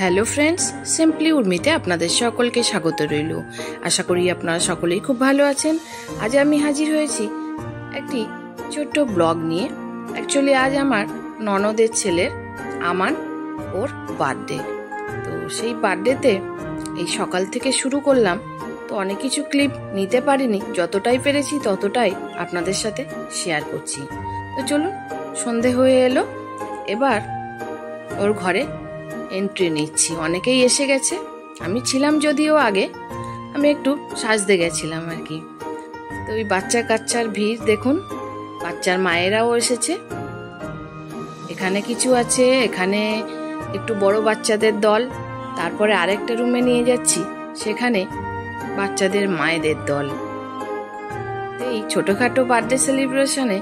Hello friends, simply উর্মিতে আপনাদের সকলকে স্বাগত রইল। আশা করি আপনারা সকলেই খুব ভালো আছেন। আজ আমি হাজির হয়েছি একটি ছোট্ট ব্লগ নিয়ে। অ্যাকচুয়ালি আজ আমার ননদের ছেলের আমান ওর বার্থডে। তো সেই বার্থডেতে এই সকাল থেকে শুরু করলাম, তো অনেক কিছু ক্লিপ নিতে পারিনি, যতটাই পেরেছি ততটাই আপনাদের সাথে শেয়ার করছি। তো চলুন, সন্ধে হয়ে এলো, এবার ওর ঘরে এন্ট্রি নিচ্ছি। অনেকেই এসে গেছে, আমি ছিলাম যদিও আগে, আমি একটু সাজতে গেছিলাম আর কি। তো ওই বাচ্চা কাচ্চার ভিড় দেখুন, বাচ্চার মায়েরাও এসেছে। এখানে কিছু আছে, এখানে একটু বড় বাচ্চাদের দল, তারপরে আরেকটা রুমে নিয়ে যাচ্ছি, সেখানে বাচ্চাদের মায়েদের দল। এই ছোটখাটো বার্থডে সেলিব্রেশনে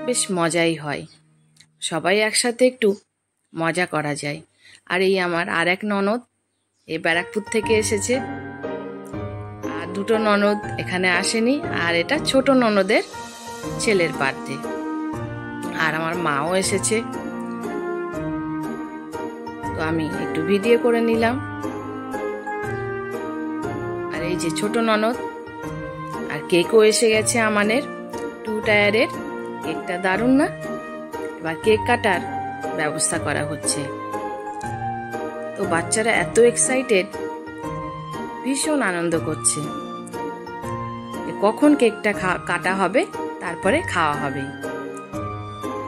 বেশ মজাই হয়, সবাই একসাথে একটু মজা করা যায়। আর এই আমার আর এক ননদ, এই ব্যারাকপুর থেকে এসেছে, আর দুটো ননদ এখানে আসেনি, আর এটা ছোট ননদের ছেলের বার্থডে। আর আমার মাও এসেছে, তো আমি একটু ভিডিও করে নিলাম। আর এই যে ছোট ননদ, আর কেকও এসে গেছে আমানের 2 টায়ারের। কেকটা দারুণ না? এবার কেক কাটার ব্যবস্থা করা হচ্ছে। তো বাচ্চারা এত এক্সাইটেড, ভীষণ আনন্দ করছে, কখন কেকটা কাটা হবে, তারপরে খাওয়া হবে।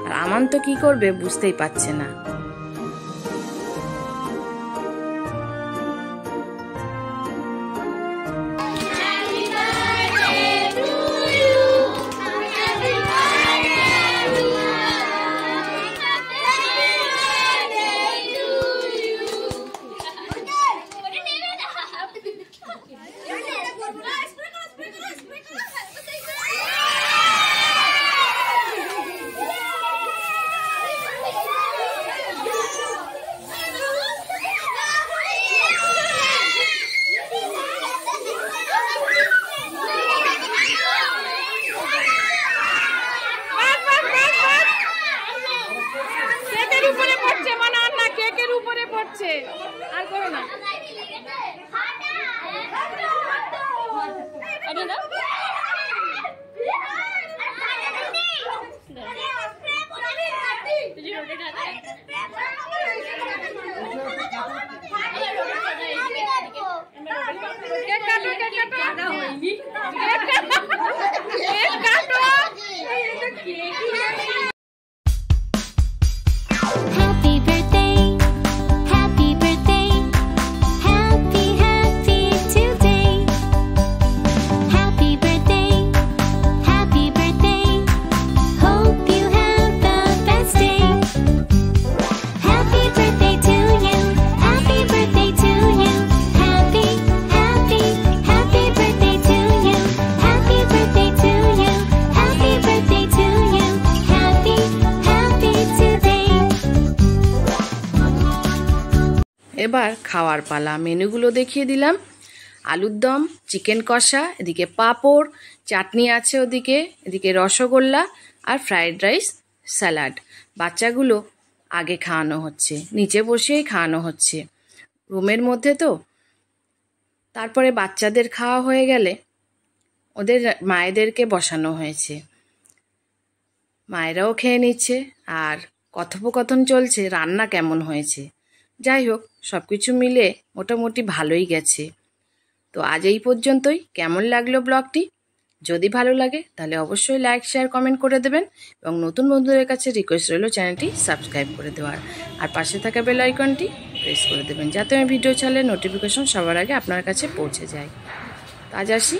আর আমান তো কি করবে বুঝতেই পারছে না। আর করো না, এবার খাওয়ার পালা। মেনুগুলো দেখিয়ে দিলাম। আলুর দম, চিকেন কষা, এদিকে পাঁপড়, চাটনি আছে ওদিকে, এদিকে রসগোল্লা আর ফ্রাইড রাইস, স্যালাড। বাচ্চাগুলো আগে খাওয়ানো হচ্ছে, নিচে বসেই খাওয়ানো হচ্ছে, রুমের মধ্যে তো। তারপরে বাচ্চাদের খাওয়া হয়ে গেলে ওদের মায়েদেরকে বসানো হয়েছে, মায়েরাও খেয়ে নিচ্ছে, আর কথোপকথন চলছে রান্না কেমন হয়েছে। যাই হোক, সব কিছু মিলে মোটামুটি ভালোই গেছে। তো আজ এই পর্যন্তই। কেমন লাগলো ব্লগটি? যদি ভালো লাগে তাহলে অবশ্যই লাইক, শেয়ার, কমেন্ট করে দেবেন, এবং নতুন বন্ধুদের কাছে রিকোয়েস্ট রইল চ্যানেলটি সাবস্ক্রাইব করে দেওয়ার, আর পাশে থাকা বেল আইকনটি প্রেস করে দেবেন, যাতে আমি ভিডিও ছাড়লে নোটিফিকেশন সবার আগে আপনার কাছে পৌঁছে যায়। আজ আসি।